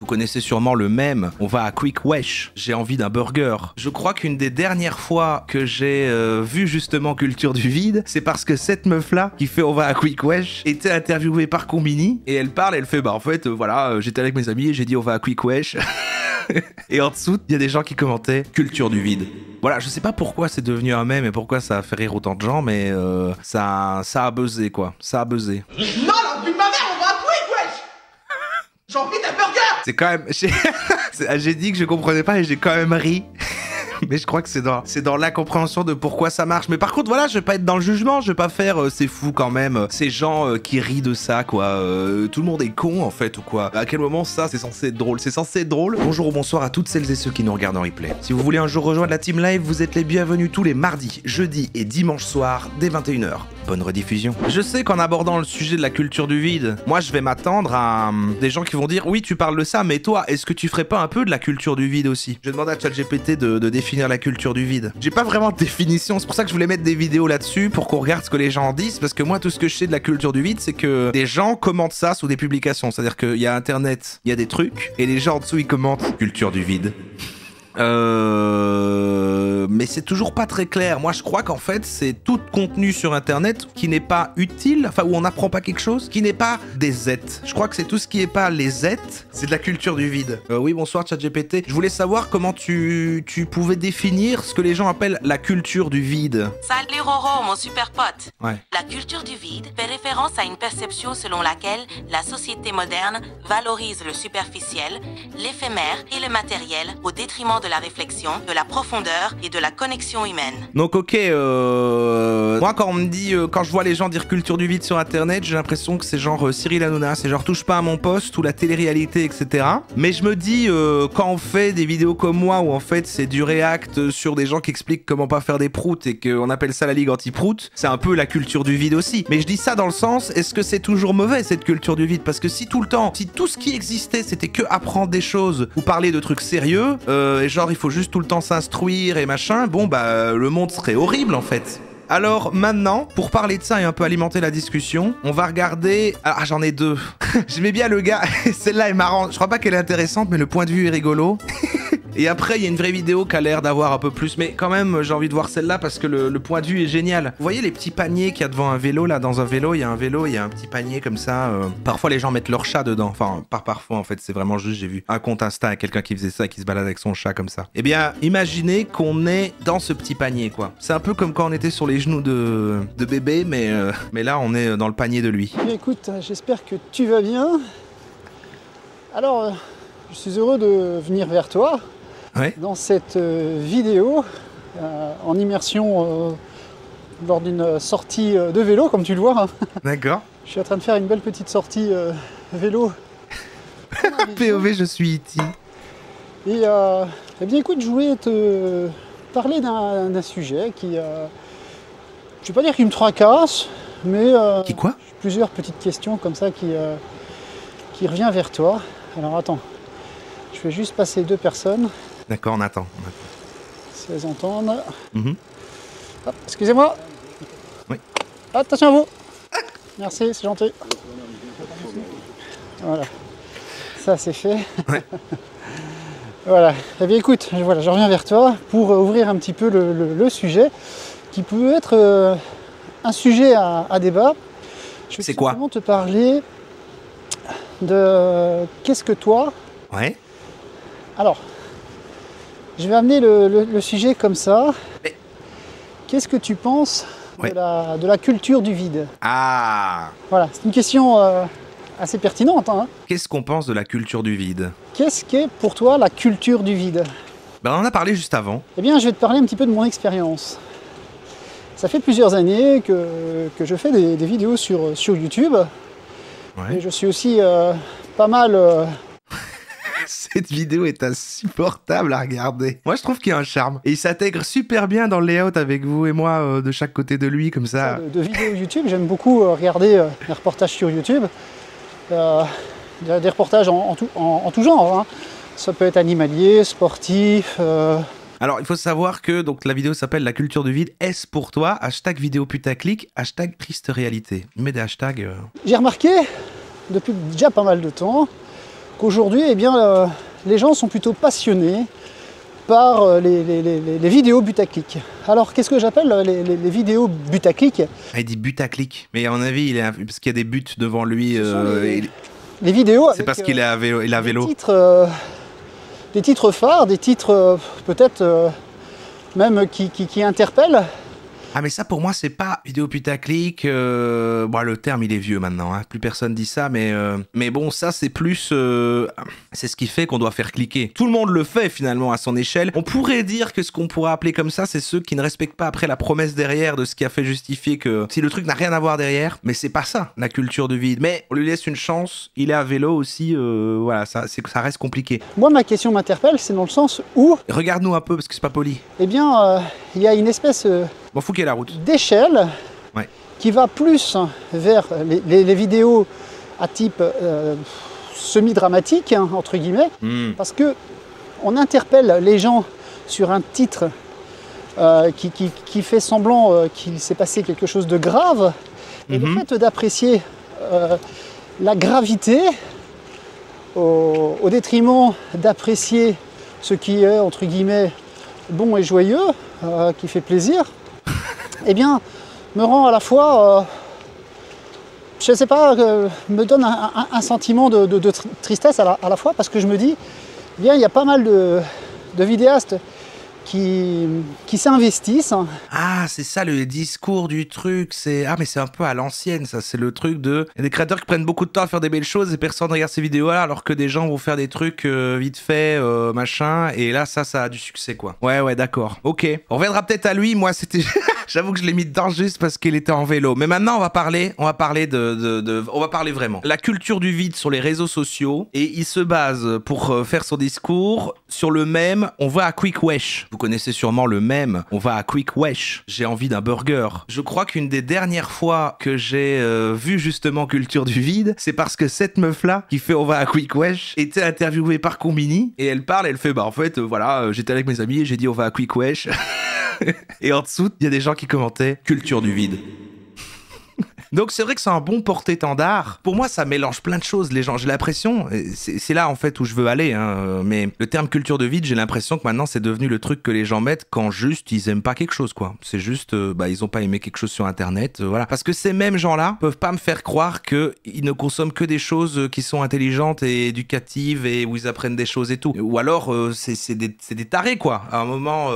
Vous connaissez sûrement le mème, on va à Quick Wesh, j'ai envie d'un burger. Je crois qu'une des dernières fois que j'ai vu justement Culture du Vide, c'est parce que cette meuf-là, qui fait on va à Quick Wesh, était interviewée par Combini, et elle parle, elle fait bah en fait, voilà, j'étais avec mes amis et j'ai dit on va à Quick Wesh. Et en dessous, il y a des gens qui commentaient Culture du Vide. Voilà, je sais pas pourquoi c'est devenu un mème et pourquoi ça a fait rire autant de gens, mais ça a buzzé quoi, ça a buzzé. Non, la vie de ma mère, on va à Quick Wesh. J'ai envie d'un burger. C'est quand même... J'ai dit que je comprenais pas et j'ai quand même ri. Mais je crois que c'est dans l'incompréhension de pourquoi ça marche. Mais par contre, voilà, je vais pas être dans le jugement, je vais pas faire c'est fou quand même, ces gens qui rient de ça, quoi. Tout le monde est con, en fait, ou quoi. À quel moment ça, c'est censé être drôle? C'est censé être drôle? Bonjour ou bonsoir à toutes celles et ceux qui nous regardent en replay. Si vous voulez un jour rejoindre la Team Live, vous êtes les bienvenus tous les mardis, jeudis et dimanches soirs dès 21h. Bonne rediffusion. Je sais qu'en abordant le sujet de la culture du vide, moi je vais m'attendre à des gens qui vont dire oui tu parles de ça, mais toi est-ce que tu ferais pas un peu de la culture du vide aussi? Je vais demander à ChatGPT de définir la culture du vide. J'ai pas vraiment de définition, c'est pour ça que je voulais mettre des vidéos là-dessus pour qu'on regarde ce que les gens en disent, parce que moi tout ce que je sais de la culture du vide c'est que des gens commentent ça sous des publications, c'est-à-dire qu'il y a internet, il y a des trucs, et les gens en dessous ils commentent culture du vide. Mais c'est toujours pas très clair. Moi, je crois qu'en fait, c'est tout contenu sur Internet qui n'est pas utile, enfin, où on n'apprend pas quelque chose, qui n'est pas des Z. Je crois que c'est tout ce qui est pas les Z, c'est de la culture du vide. Oui, bonsoir, ChatGPT. Je voulais savoir comment tu pouvais définir ce que les gens appellent la culture du vide. Salut Roro, mon super pote. Ouais. La culture du vide fait référence à une perception selon laquelle la société moderne valorise le superficiel, l'éphémère et le matériel au détriment de la réflexion, de la profondeur et de la connexion humaine. Donc ok, moi quand on me dit, quand je vois les gens dire culture du vide sur internet, j'ai l'impression que c'est genre Cyril Hanouna, c'est genre touche pas à mon poste ou la télé-réalité, etc. Mais je me dis, quand on fait des vidéos comme moi où en fait c'est du react sur des gens qui expliquent comment pas faire des proutes et qu'on appelle ça la ligue anti-prout, c'est un peu la culture du vide aussi. Mais je dis ça dans le sens, est-ce que c'est toujours mauvais cette culture du vide? Parce que si tout le temps, si tout ce qui existait c'était que apprendre des choses ou parler de trucs sérieux, et genre il faut juste tout le temps s'instruire et machin, bon bah le monde serait horrible en fait. Alors maintenant, pour parler de ça et un peu alimenter la discussion, on va regarder... Ah j'en ai deux. J'aimais bien le gars, celle-là est marrante, je crois pas qu'elle est intéressante mais le point de vue est rigolo. Et après, il y a une vraie vidéo qui a l'air d'avoir un peu plus. Mais quand même, j'ai envie de voir celle-là parce que le point de vue est génial. Vous voyez les petits paniers qu'il y a devant un vélo, là? Dans un vélo, il y a un petit panier comme ça. Parfois, les gens mettent leur chat dedans. Enfin, pas parfois, en fait. C'est vraiment juste, j'ai vu un compte Insta à quelqu'un qui faisait ça et qui se balade avec son chat comme ça. Eh bien, imaginez qu'on est dans ce petit panier, quoi. C'est un peu comme quand on était sur les genoux de bébé, mais là, on est dans le panier de lui. Bien, écoute, j'espère que tu vas bien. Alors, je suis heureux de venir vers toi. Ouais. Dans cette vidéo en immersion lors d'une sortie de vélo, comme tu le vois. Hein. D'accord. Je suis en train de faire une belle petite sortie vélo. POV, je suis E.T. Et eh bien écoute, je voulais te parler d'un sujet qui, je ne vais pas dire qu'il me tracasse, mais Qui quoi? j'ai plusieurs petites questions comme ça qui revient vers toi. Alors attends, je vais juste passer deux personnes. D'accord, on attend. Si elles entendent. Mhm. Hop, excusez-moi. Oui. Attention à vous. Merci, c'est gentil. Voilà. Ça, c'est fait. Ouais. Voilà. Eh bien, écoute, voilà, je reviens vers toi pour ouvrir un petit peu le sujet qui peut être un sujet à débat. Je vais C'est quoi? simplement te parler de qu'est-ce que toi... Ouais. Alors, je vais amener le sujet comme ça. Mais- Qu'est-ce que tu penses Ouais. de la culture du vide? Ah! Voilà, c'est une question assez pertinente. Hein. Qu'est-ce qu'on pense de la culture du vide? Qu'est-ce qu'est pour toi la culture du vide? Ben, on en a parlé juste avant. Eh bien, je vais te parler un petit peu de mon expérience. Ça fait plusieurs années que je fais des vidéos sur YouTube. Ouais. Et je suis aussi pas mal... Cette vidéo est insupportable à regarder. Moi, je trouve qu'il y a un charme. Et il s'intègre super bien dans le layout avec vous et moi de chaque côté de lui, comme ça. de vidéos YouTube. J'aime beaucoup regarder les reportages sur YouTube. Des reportages en tout genre. Hein. Ça peut être animalier, sportif. Alors, il faut savoir que donc, la vidéo s'appelle La culture du vide. Est-ce pour toi? Hashtag vidéo putaclic, hashtag triste réalité. Mets des hashtags. J'ai remarqué, depuis déjà pas mal de temps, qu'aujourd'hui, eh bien, les gens sont plutôt passionnés par les vidéos butaclic. Alors, qu'est-ce que j'appelle les vidéos butaclic? Ah, il dit butaclic, mais à mon avis, parce qu'il y a des buts devant lui. Les vidéos. C'est parce qu'il est à vélo. Des titres phares, des titres peut-être même qui interpellent. Ah mais ça pour moi c'est pas vidéo putaclic, bon le terme il est vieux maintenant, hein. Plus personne dit ça, mais bon ça c'est plus, c'est ce qui fait qu'on doit faire cliquer. Tout le monde le fait finalement à son échelle. On pourrait dire que ce qu'on pourrait appeler comme ça, c'est ceux qui ne respectent pas après la promesse derrière de ce qui a fait justifier que si le truc n'a rien à voir derrière, mais c'est pas ça la culture du vide. Mais on lui laisse une chance, il est à vélo aussi, voilà, ça reste compliqué. Moi ma question m'interpelle, c'est dans le sens où... Regarde-nous un peu parce que c'est pas poli. Eh bien il y a une espèce... Bon, faut qu'il y ait la route. D'échelle qui va plus vers les vidéos à type semi-dramatique, hein, entre guillemets, parce que on interpelle les gens sur un titre qui fait semblant qu'il s'est passé quelque chose de grave, et le fait d'apprécier la gravité au détriment d'apprécier ce qui est, entre guillemets, bon et joyeux, qui fait plaisir, eh bien, me rend à la fois, je ne sais pas, me donne un sentiment de tristesse à la fois, parce que je me dis, eh bien, il y a pas mal de vidéastes qui s'investissent. Ah, c'est ça le discours du truc, c'est... Ah, mais c'est un peu à l'ancienne, ça, c'est le truc de... Il y a des créateurs qui prennent beaucoup de temps à faire des belles choses et personne ne regarde ces vidéos-là, alors que des gens vont faire des trucs vite fait, machin, et là, ça a du succès, quoi. Ouais, d'accord. Ok. On reviendra peut-être à lui, moi, c'était... J'avoue que je l'ai mis dedans juste parce qu'il était en vélo. Mais maintenant, on va parler vraiment. La culture du vide sur les réseaux sociaux, et il se base, pour faire son discours, sur le mème « On va à Quick Wesh ». Vous connaissez sûrement le mème « On va à Quick Wesh ». J'ai envie d'un burger. Je crois qu'une des dernières fois que j'ai vu justement culture du vide, c'est parce que cette meuf-là, qui fait « On va à Quick Wesh », était interviewée par Combini, et elle parle, elle fait « Bah en fait, voilà, j'étais avec mes amis et j'ai dit « On va à Quick Wesh ». Et en dessous, il y a des gens qui commentaient « Culture du vide ». Donc c'est vrai que c'est un bon porte-étendard. Pour moi, ça mélange plein de choses, les gens. J'ai l'impression, c'est là en fait où je veux aller, hein, mais le terme culture de vide, j'ai l'impression que maintenant c'est devenu le truc que les gens mettent quand juste ils aiment pas quelque chose, quoi. C'est juste, ils ont pas aimé quelque chose sur Internet, voilà. Parce que ces mêmes gens-là peuvent pas me faire croire qu'ils ne consomment que des choses qui sont intelligentes et éducatives et où ils apprennent des choses et tout. Ou alors c'est des tarés, quoi. À un moment,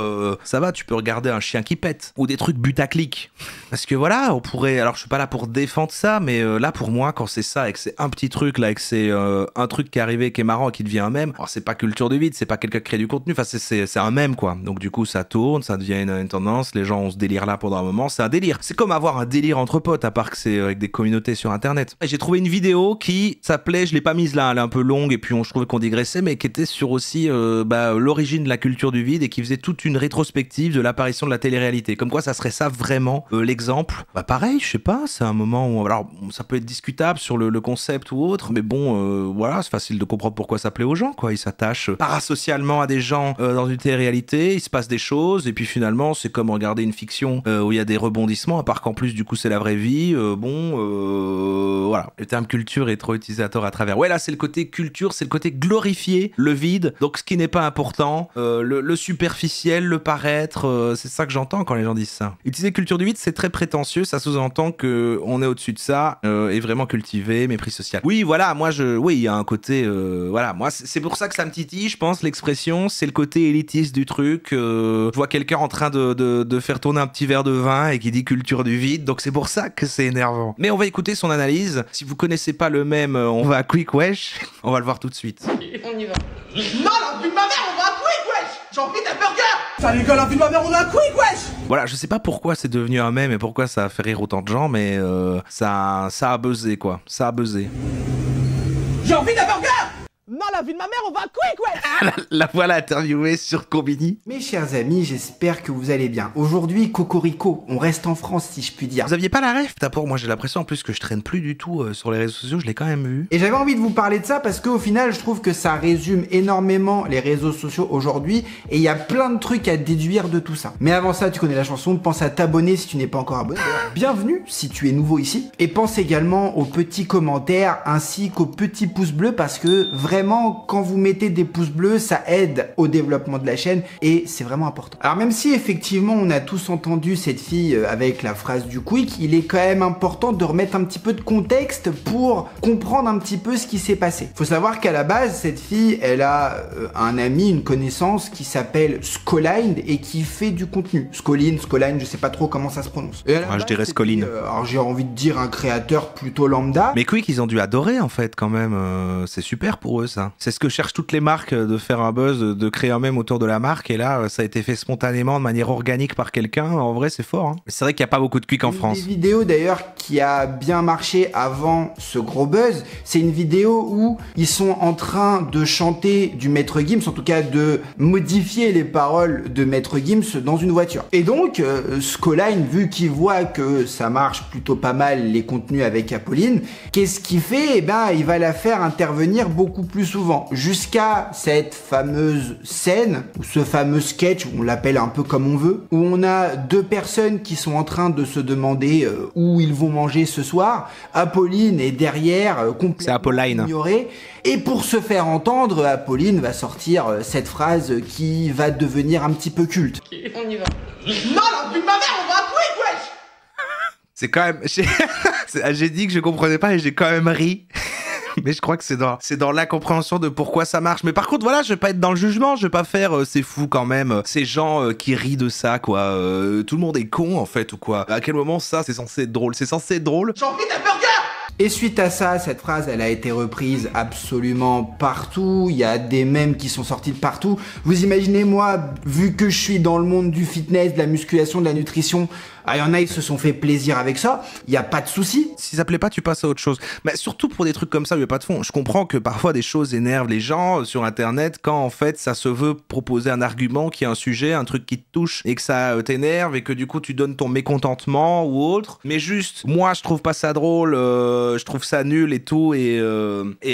ça va, tu peux regarder un chien qui pète ou des trucs butaclic. Parce que voilà, on pourrait. Alors je suis pas là pour défendre ça, mais là pour moi quand c'est ça et que c'est un petit truc là et que c'est un truc qui est arrivé qui est marrant et qui devient un mème, alors c'est pas culture du vide, c'est pas quelqu'un qui crée du contenu, enfin c'est un mème, quoi. Donc du coup ça tourne, ça devient une tendance, les gens ont ce délire là pendant un moment, c'est un délire, c'est comme avoir un délire entre potes, à part que c'est avec des communautés sur internet. Et j'ai trouvé une vidéo qui s'appelait, je l'ai pas mise là, elle est un peu longue et puis je trouvais qu'on digressait, mais qui était sur aussi l'origine de la culture du vide et qui faisait toute une rétrospective de l'apparition de la télé-réalité, comme quoi ça serait ça vraiment l'exemple. Bah pareil, je sais pas, c'est un moment où, alors ça peut être discutable sur le concept ou autre, mais bon voilà, c'est facile de comprendre pourquoi ça plaît aux gens, quoi. Ils s'attachent parasocialement à des gens dans une télé-réalité, il se passe des choses et puis finalement c'est comme regarder une fiction où il y a des rebondissements, à part qu'en plus du coup c'est la vraie vie. Voilà, le terme culture est trop utilisateur à travers. Ouais, là c'est le côté culture, c'est le côté glorifier le vide, donc ce qui n'est pas important, le superficiel, le paraître, c'est ça que j'entends quand les gens disent ça. Utiliser culture du vide, c'est très prétentieux, ça sous-entend que on est au-dessus de ça et vraiment cultivé, mépris social. Oui, voilà, oui, il y a un côté, voilà, moi c'est pour ça que ça me titille, je pense, l'expression, c'est le côté élitiste du truc. Je vois quelqu'un en train de faire tourner un petit verre de vin et qui dit culture du vide, donc c'est pour ça que c'est énervant. Mais on va écouter son analyse. Si vous connaissez pas le même, on va à Quick Wesh, on va le voir tout de suite. On y va. Non, la vie de ma mère, on va à Quick Wesh. J'ai envie d'un burger. Salut gars, la vie de ma mère, on est à Quick Wesh. Voilà, je sais pas pourquoi c'est devenu un mème et pourquoi ça a fait rire autant de gens, mais ça a buzzé, quoi. Ça a buzzé. J'ai envie d'un burger. Non, la vie de ma mère, on va quick, ouais. La voilà interviewée sur Combini. Mes chers amis, j'espère que vous allez bien. Aujourd'hui, Cocorico, on reste en France si je puis dire. Vous aviez pas la ref, pour moi j'ai l'impression en plus que je traîne plus du tout sur les réseaux sociaux, je l'ai quand même vu. Et j'avais envie de vous parler de ça parce qu'au final, je trouve que ça résume énormément les réseaux sociaux aujourd'hui et il y a plein de trucs à déduire de tout ça. Mais avant ça, tu connais la chanson, pense à t'abonner si tu n'es pas encore abonné. Bienvenue si tu es nouveau ici. Et pense également aux petits commentaires ainsi qu'aux petits pouces bleus parce que vraiment, quand vous mettez des pouces bleus, ça aide au développement de la chaîne et c'est vraiment important. Alors même si effectivement on a tous entendu cette fille avec la phrase du quick, il est quand même important de remettre un petit peu de contexte pour comprendre un petit peu ce qui s'est passé. Faut savoir qu'à la base, cette fille, elle a un ami, une connaissance qui s'appelle Scoline et qui fait du contenu. Scoline, je sais pas trop comment ça se prononce. Je dirais Scoline. Alors j'ai envie de dire un créateur plutôt lambda. Mais Quick, ils ont dû adorer en fait quand même. C'est super pour eux ça. C'est ce que cherchent toutes les marques, de faire un buzz, de créer un mème autour de la marque. Et là, ça a été fait spontanément, de manière organique par quelqu'un. En vrai, c'est fort. Hein. C'est vrai qu'il n'y a pas beaucoup de Quick en France. Une des vidéos d'ailleurs qui a bien marché avant ce gros buzz, c'est une vidéo où ils sont en train de chanter du Maître Gims, en tout cas de modifier les paroles de Maître Gims dans une voiture. Et donc, Scoline, vu qu'il voit que ça marche plutôt pas mal les contenus avec Apolline, qu'est-ce qu'il fait? Eh ben, il va la faire intervenir beaucoup plus souvent, jusqu'à cette fameuse scène, ou ce fameux sketch, on l'appelle un peu comme on veut, où on a deux personnes qui sont en train de se demander où ils vont manger ce soir. Apolline est derrière, complètement ignorée. Et pour se faire entendre, Apolline va sortir cette phrase qui va devenir un petit peu culte. On y va. Non, la vie de ma mère, on va quick, wesh. C'est quand même... J'ai dit que je comprenais pas et j'ai quand même ri. Mais je crois que c'est dans l'incompréhension de pourquoi ça marche. Mais par contre, voilà, je vais pas être dans le jugement, je vais pas faire c'est fou quand même, ces gens qui rient de ça, quoi. Tout le monde est con, en fait, ou quoi. À quel moment ça, c'est censé être drôle? C'est censé être drôle? J'ai envie d'un burger. Et suite à ça, cette phrase, elle a été reprise absolument partout. Il y a des mèmes qui sont sortis de partout. Vous imaginez, moi, vu que je suis dans le monde du fitness, de la musculation, de la nutrition, il y en a, ils se sont fait plaisir avec ça. Il n'y a pas de souci. Si ça plaît pas, tu passes à autre chose. Mais surtout pour des trucs comme ça, il n'y a pas de fond. Je comprends que parfois des choses énervent les gens sur Internet quand en fait ça se veut proposer un argument qui est un sujet, un truc qui te touche et que ça t'énerve et que du coup tu donnes ton mécontentement ou autre. Mais juste, moi je trouve pas ça drôle, je trouve ça nul et tout et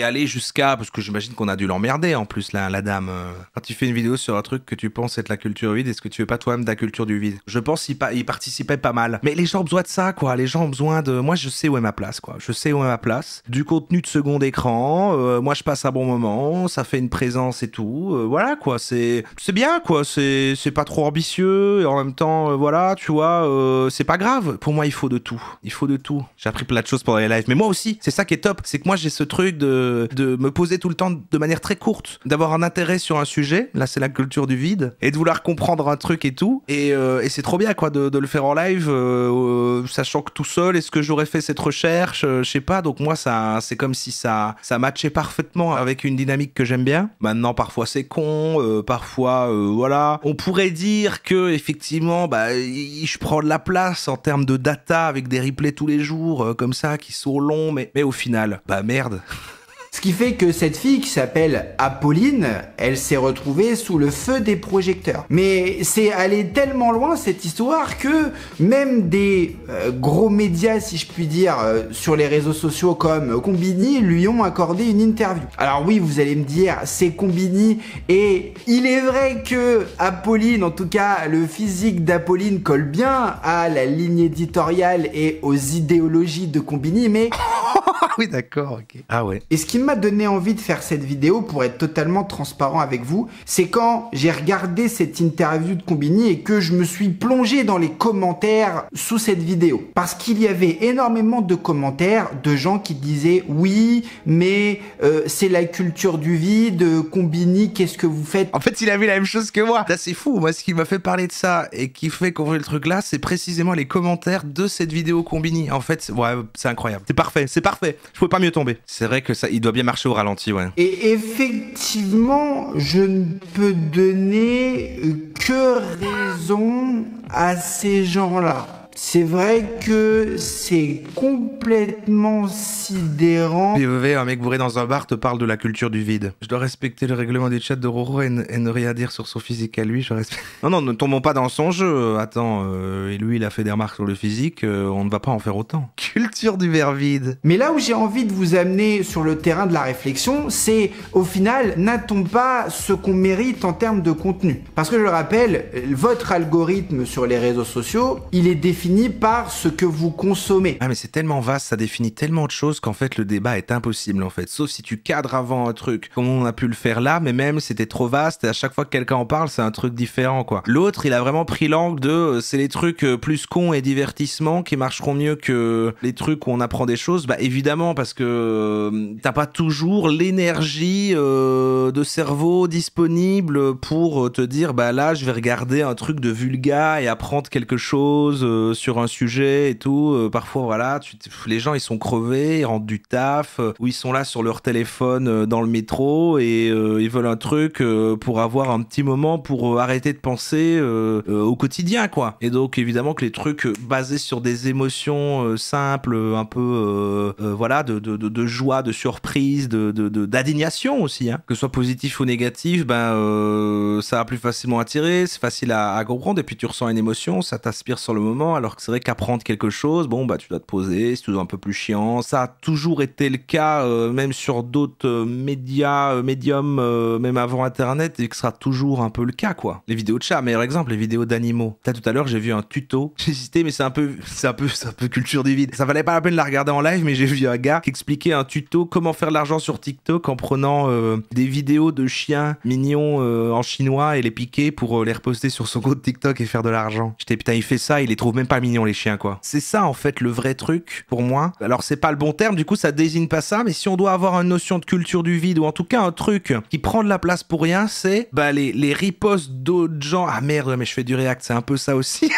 aller jusqu'à, parce que j'imagine qu'on a dû l'emmerder en plus la dame. Quand tu fais une vidéo sur un truc que tu penses être la culture vide, est-ce que tu veux pas toi-même de la culture du vide? Je pense qu'il participait pas mal. Mais les gens ont besoin de ça, quoi. Les gens ont besoin de... Moi, je sais où est ma place, quoi. Je sais où est ma place. Du contenu de second écran. Moi, je passe un bon moment. Ça fait une présence et tout. Voilà, quoi. C'est bien, quoi. C'est pas trop ambitieux. Et en même temps, voilà, tu vois, c'est pas grave. Pour moi, il faut de tout. Il faut de tout. J'ai appris plein de choses pendant les lives. Mais moi aussi, c'est ça qui est top. C'est que moi, j'ai ce truc de me poser tout le temps de manière très courte. D'avoir un intérêt sur un sujet. Là, c'est la culture du vide. Et de vouloir comprendre un truc et tout. Et c'est trop bien, quoi, de le faire en live. Sachant que tout seul, est-ce que j'aurais fait cette recherche, je sais pas. Donc moi, c'est comme si ça matchait parfaitement avec une dynamique que j'aime bien. Maintenant, parfois c'est con, parfois voilà. On pourrait dire que effectivement, je prends de la place en termes de data avec des replays tous les jours comme ça qui sont longs, mais au final, merde. Ce qui fait que cette fille qui s'appelle Apolline, elle s'est retrouvée sous le feu des projecteurs. Mais c'est allé tellement loin cette histoire que même des gros médias, si je puis dire, sur les réseaux sociaux comme Combini, lui ont accordé une interview. Alors oui, vous allez me dire, c'est Combini, et il est vrai que Apolline, en tout cas le physique d'Apolline colle bien à la ligne éditoriale et aux idéologies de Combini, mais... Oui, d'accord, ok. Ah ouais. Et ce qui m'a donné envie de faire cette vidéo, pour être totalement transparent avec vous, c'est quand j'ai regardé cette interview de Combini et que je me suis plongé dans les commentaires sous cette vidéo. Parce qu'il y avait énormément de commentaires de gens qui disaient « Oui, mais c'est la culture du vide, Combini, qu'est-ce que vous faites ?» En fait, il a vu la même chose que moi. Là, c'est fou. Moi, ce qui m'a fait parler de ça et qui fait qu'on voit le truc là, c'est précisément les commentaires de cette vidéo Combini. En fait, ouais, c'est incroyable. C'est parfait, c'est parfait. Je pouvais pas mieux tomber. C'est vrai que ça, il doit bien marcher au ralenti, ouais. Et effectivement, je ne peux donner que raison à ces gens-là. C'est vrai que c'est complètement sidérant. PEV, un mec bourré dans un bar te parle de la culture du vide. Je dois respecter le règlement du chat de Roro et ne rien dire sur son physique à lui, je respecte. Non, ne tombons pas dans son jeu. Attends, et lui, il a fait des remarques sur le physique, on ne va pas en faire autant. Culture du verre vide. Mais là où j'ai envie de vous amener sur le terrain de la réflexion, c'est au final, n'a-t-on pas ce qu'on mérite en termes de contenu? Parce que je le rappelle, votre algorithme sur les réseaux sociaux, il est défini par ce que vous consommez. Ah mais c'est tellement vaste, ça définit tellement de choses qu'en fait le débat est impossible en fait. Sauf si tu cadres avant un truc, comme on a pu le faire là, mais même c'était trop vaste et à chaque fois que quelqu'un en parle, c'est un truc différent quoi. L'autre, il a vraiment pris l'angle de c'est les trucs plus cons et divertissement qui marcheront mieux que les trucs où on apprend des choses. Bah évidemment parce que t'as pas toujours l'énergie de cerveau disponible pour te dire bah là je vais regarder un truc de vulga et apprendre quelque chose sur un sujet et tout. Parfois voilà, les gens ils sont crevés, ils rentrent du taf, ou ils sont là sur leur téléphone dans le métro et ils veulent un truc pour avoir un petit moment pour arrêter de penser au quotidien quoi. Et donc évidemment que les trucs basés sur des émotions simples, un peu voilà, de joie, de surprise, d'indignation aussi, hein. Que ce soit positif ou négatif, ben ça va plus facilement attirer, c'est facile à comprendre et puis tu ressens une émotion, ça t'aspire sur le moment, alors que c'est vrai qu'apprendre quelque chose, bon bah tu dois te poser, c'est toujours un peu plus chiant. Ça a toujours été le cas, même sur d'autres médias, médiums, même avant internet, et que ce sera toujours un peu le cas quoi. Les vidéos de chats, meilleur exemple, les vidéos d'animaux. Tout à l'heure j'ai vu un tuto, j'ai hésité mais c'est un peu culture du vide. Ça valait pas la peine de la regarder en live, mais j'ai vu un gars qui expliquait un tuto comment faire de l'argent sur TikTok en prenant des vidéos de chiens mignons en chinois et les piquer pour les reposter sur son compte TikTok et faire de l'argent. J'étais putain, il fait ça, il les trouve même pas mignons les chiens quoi. C'est ça en fait le vrai truc pour moi. Alors c'est pas le bon terme, du coup ça désigne pas ça, mais si on doit avoir une notion de culture du vide ou en tout cas un truc qui prend de la place pour rien, c'est bah les ripostes d'autres gens. Ah merde, mais je fais du React, c'est un peu ça aussi.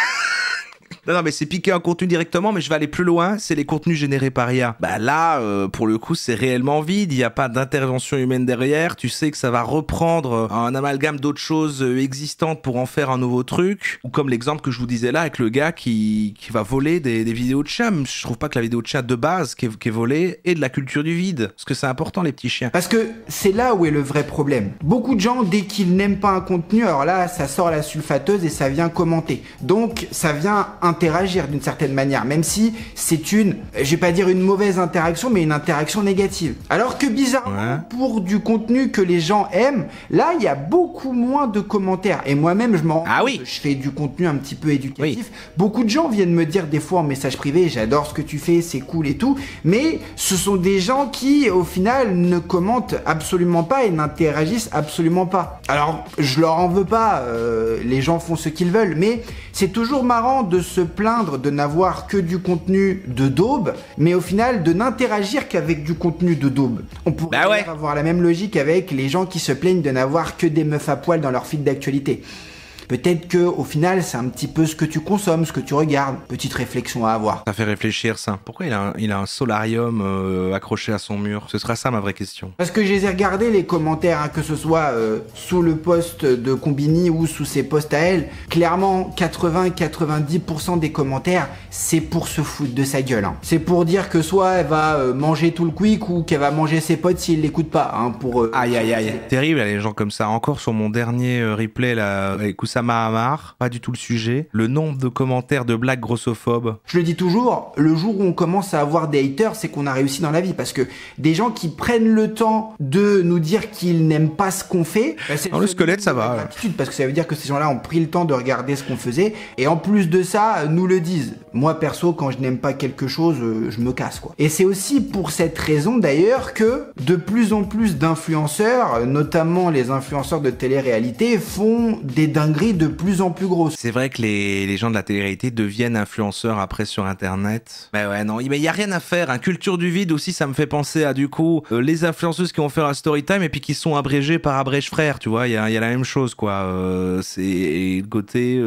Non, mais c'est piquer un contenu directement, mais je vais aller plus loin, c'est les contenus générés par IA. Bah là, pour le coup, c'est réellement vide, il n'y a pas d'intervention humaine derrière, tu sais que ça va reprendre un amalgame d'autres choses existantes pour en faire un nouveau truc, ou comme l'exemple que je vous disais là, avec le gars qui va voler des vidéos de chiens. Je trouve pas que la vidéo de chien de base qui est volée est de la culture du vide, parce que c'est important les petits chiens. Parce que c'est là où est le vrai problème. Beaucoup de gens, dès qu'ils n'aiment pas un contenu, alors là, ça sort à la sulfateuse et ça vient commenter. Donc, ça vient interagir d'une certaine manière, même si c'est une, je vais pas dire une mauvaise interaction, mais une interaction négative. Alors que bizarrement, pour du contenu que les gens aiment, là, il y a beaucoup moins de commentaires. Et moi-même, je m'en rends compte, je fais du contenu un petit peu éducatif. Beaucoup de gens viennent me dire des fois en message privé, j'adore ce que tu fais, c'est cool et tout, mais ce sont des gens qui, au final, ne commentent absolument pas et n'interagissent absolument pas. Alors, je leur en veux pas, les gens font ce qu'ils veulent, mais c'est toujours marrant de se plaindre de n'avoir que du contenu de daube, mais au final de n'interagir qu'avec du contenu de daube. On pourrait avoir la même logique avec les gens qui se plaignent de n'avoir que des meufs à poil dans leur feed d'actualité. Peut-être que au final, c'est un petit peu ce que tu consommes, ce que tu regardes. Petite réflexion à avoir. Ça fait réfléchir ça. Pourquoi il a un solarium accroché à son mur? Ce sera ça ma vraie question. Parce que je les ai regardés les commentaires, hein, que ce soit sous le post de Combini ou sous ses posts à elle. Clairement, 80-90% des commentaires, c'est pour se foutre de sa gueule. Hein. C'est pour dire que soit elle va manger tout le quick ou qu'elle va manger ses potes s'il l'écoute pas. Hein, pour aïe aïe aïe. Terrible les gens comme ça. Encore sur mon dernier replay là, avec Oussama Hamar, pas du tout le sujet. Le nombre de commentaires de blagues grossophobes. Je le dis toujours, le jour où on commence à avoir des haters, c'est qu'on a réussi dans la vie. Parce que des gens qui prennent le temps de nous dire qu'ils n'aiment pas ce qu'on fait... Bah, dans le squelette, ça va. Parce que ça veut dire que ces gens-là ont pris le temps de regarder ce qu'on faisait. Et en plus de ça, nous le disent. Moi, perso, quand je n'aime pas quelque chose, je me casse, quoi. Et c'est aussi pour cette raison, d'ailleurs, que de plus en plus d'influenceurs, notamment les influenceurs de télé-réalité, font des dingueries de plus en plus grosses. C'est vrai que les gens de la télé-réalité deviennent influenceurs après sur Internet. Mais ouais, non, mais il y a rien à faire. Hein. Culture du vide aussi, ça me fait penser à, du coup, les influenceuses qui vont faire un story time et puis qui sont abrégées par Abrège Frère, tu vois. Il y a la même chose, quoi. C'est le côté...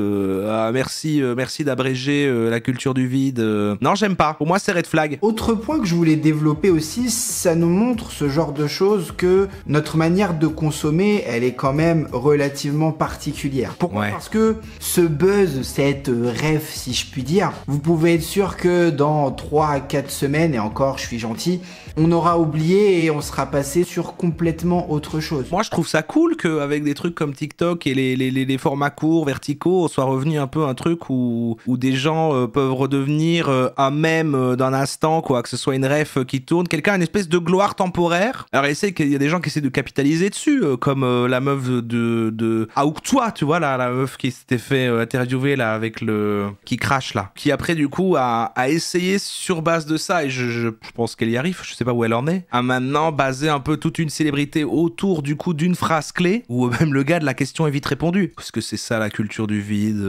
merci d'abréger la culture du vide. Non, j'aime pas. Pour moi, c'est red flag. Autre point que je voulais développer aussi, ça nous montre ce genre de choses que notre manière de consommer, elle est quand même relativement particulière. Pourquoi Pourquoi ? Ouais. Parce que ce buzz, cette ref, si je puis dire, vous pouvez être sûr que dans 3 à 4 semaines, et encore, je suis gentil, on aura oublié et on sera passé sur complètement autre chose. Moi, je trouve ça cool qu'avec des trucs comme TikTok et les formats courts, verticaux, on soit revenu un peu un truc où des gens peuvent redevenir un mème d'un instant, quoi, que ce soit une ref qui tourne. Quelqu'un a une espèce de gloire temporaire. Alors, il y a des gens qui essaient de capitaliser dessus, comme la meuf de Aouk-toi, tu vois, la meuf qui s'était fait interviewer là, avec qui crache là. Qui après, du coup, a essayé sur base de ça, et je pense qu'elle y arrive, je sais pas où elle en est, à maintenant baser un peu toute une célébrité autour du coup d'une phrase clé où même le gars de la question est vite répondu. Parce que c'est ça la culture du vide.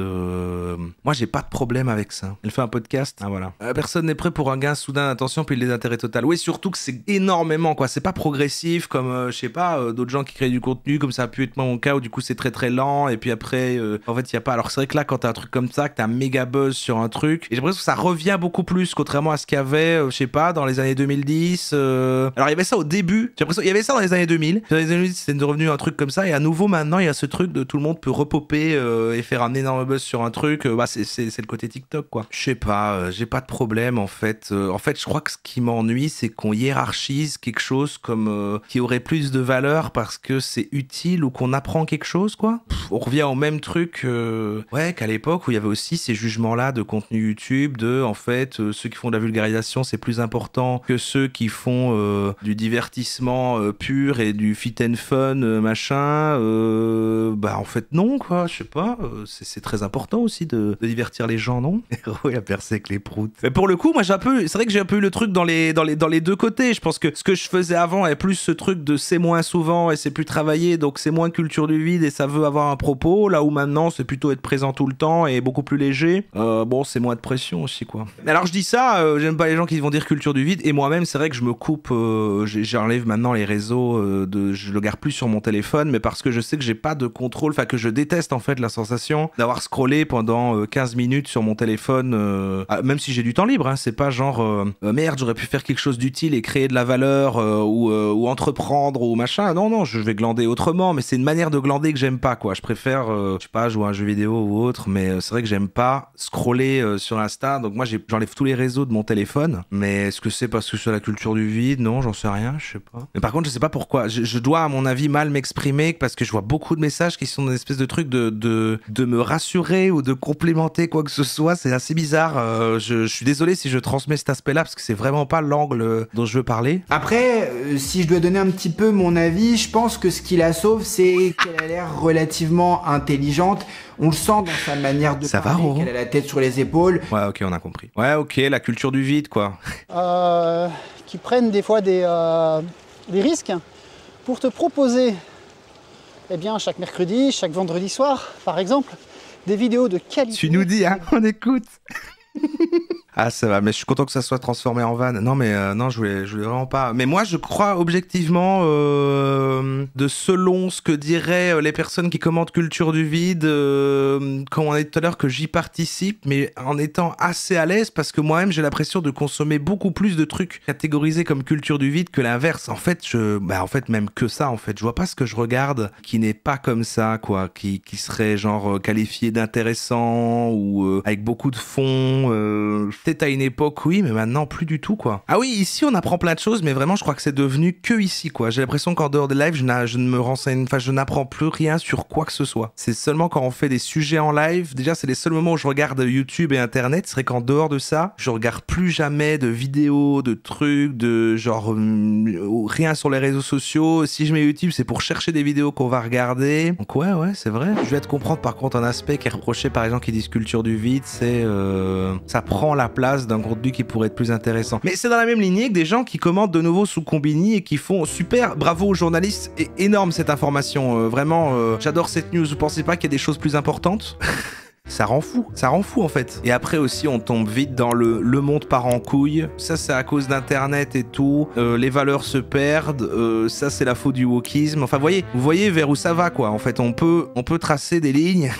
Moi j'ai pas de problème avec ça. Elle fait un podcast. Ah voilà. Personne n'est prêt pour un gain soudain d'attention puis le désintérêt total. Oui, surtout que c'est énormément quoi. C'est pas progressif comme je sais pas d'autres gens qui créent du contenu comme ça a pu être mon cas où du coup c'est très très lent et puis après en fait il y a pas. Alors c'est vrai que là quand t'as un truc comme ça, que t'as un méga buzz sur un truc, et j'ai l'impression que ça revient beaucoup plus contrairement à ce qu'il y avait je sais pas dans les années 2010. Alors il y avait ça au début, j'ai l'impression il y avait ça dans les années 2000. Dans les années 2010 c'est devenu un truc comme ça et à nouveau maintenant il y a ce truc de tout le monde peut repopper et faire un énorme buzz sur un truc. Bah c'est le côté TikTok quoi. Je sais pas, j'ai pas de problème en fait. En fait je crois que ce qui m'ennuie c'est qu'on hiérarchise quelque chose comme qui aurait plus de valeur parce que c'est utile ou qu'on apprend quelque chose quoi. On revient au même truc ouais qu'à l'époque où il y avait aussi ces jugements là de contenu YouTube de en fait ceux qui font de la vulgarisation c'est plus important que ceux qui font du divertissement pur et du fit and fun machin. Bah en fait non quoi, je sais pas. C'est très important aussi de divertir les gens non. Héros il a percé avec les proutes. Mais pour le coup moi c'est vrai que j'ai un peu eu le truc dans les deux côtés. Je pense que ce que je faisais avant est plus ce truc de c'est moins souvent et c'est plus travaillé donc c'est moins culture du vide et ça veut avoir un propos là où maintenant c'est plutôt être présent tout le temps et beaucoup plus léger. Bon c'est moins de pression aussi quoi. Alors je dis ça j'aime pas les gens qui vont dire culture du vide et moi-même c'est vrai que je me coupe j'enlève maintenant les réseaux je le garde plus sur mon téléphone mais parce que je sais que j'ai pas de contrôle, enfin que je déteste en fait la sensation d'avoir scrollé pendant 15 minutes sur mon téléphone même si j'ai du temps libre hein, c'est pas genre merde j'aurais pu faire quelque chose d'utile et créer de la valeur ou entreprendre ou machin. Non je vais glander autrement mais c'est une manière de glander que j'aime pas quoi. Je préfère je sais pas jouer à un jeu vidéo ou autre mais c'est vrai que j'aime pas scroller sur Insta donc moi j'enlève tous les réseaux de mon téléphone. Mais est-ce que c'est parce que c'est la culture du vide? Non, j'en sais rien, je sais pas. Mais par contre, je sais pas pourquoi. Je dois, à mon avis, mal m'exprimer parce que je vois beaucoup de messages qui sont une espèce de truc de me rassurer ou de complémenter quoi que ce soit. C'est assez bizarre. Je suis désolé si je transmets cet aspect-là parce que c'est vraiment pas l'angle dont je veux parler. Après, si je dois donner un petit peu mon avis, je pense que ce qui la sauve, c'est qu'elle a l'air relativement intelligente. On le sent dans sa manière de parler, qu'elle a la tête sur les épaules. Ouais, ok, on a compris. Ouais, ok, la culture du vide, quoi. Qui prennent des fois des risques pour te proposer, eh bien, chaque mercredi, chaque vendredi soir, par exemple, des vidéos de qualité. Tu nous dis, hein, on écoute. Ah ça va, mais je suis content que ça soit transformé en vanne. Non mais non, je voulais vraiment pas. Mais moi je crois objectivement de selon ce que diraient les personnes qui commentent culture du vide, comme on a dit tout à l'heure, que j'y participe, mais en étant assez à l'aise parce que moi-même j'ai l'impression de consommer beaucoup plus de trucs catégorisés comme culture du vide que l'inverse. En fait, en fait même que ça. En fait, je vois pas ce que je regarde qui n'est pas comme ça, quoi, qui serait genre qualifié d'intéressant ou avec beaucoup de fond. Peut-être à une époque, oui, mais maintenant, plus du tout, quoi. Ah oui, ici, on apprend plein de choses, mais vraiment, je crois que c'est devenu que ici, quoi. J'ai l'impression qu'en dehors des lives, je ne me renseigne, enfin, je n'apprends plus rien sur quoi que ce soit. C'est seulement quand on fait des sujets en live, déjà, c'est les seuls moments où je regarde YouTube et Internet, c'est vrai qu'en dehors de ça, je regarde plus jamais de vidéos, de trucs, de genre, rien sur les réseaux sociaux. Si je mets YouTube, c'est pour chercher des vidéos qu'on va regarder. Donc ouais, c'est vrai. Je vais te comprendre, par contre, un aspect qui est reproché par les gens qui disent culture du vide, c'est ça prend la place d'un contenu qui pourrait être plus intéressant. Mais c'est dans la même lignée que des gens qui commentent de nouveau sous Combini et qui font super, bravo aux journalistes, et énorme cette information, vraiment, j'adore cette news, vous pensez pas qu'il y a des choses plus importantes? Ça rend fou en fait. Et après aussi on tombe vite dans le monde part en couille, ça c'est à cause d'internet et tout, les valeurs se perdent, ça c'est la faute du wokisme, enfin vous voyez vers où ça va quoi, en fait on peut tracer des lignes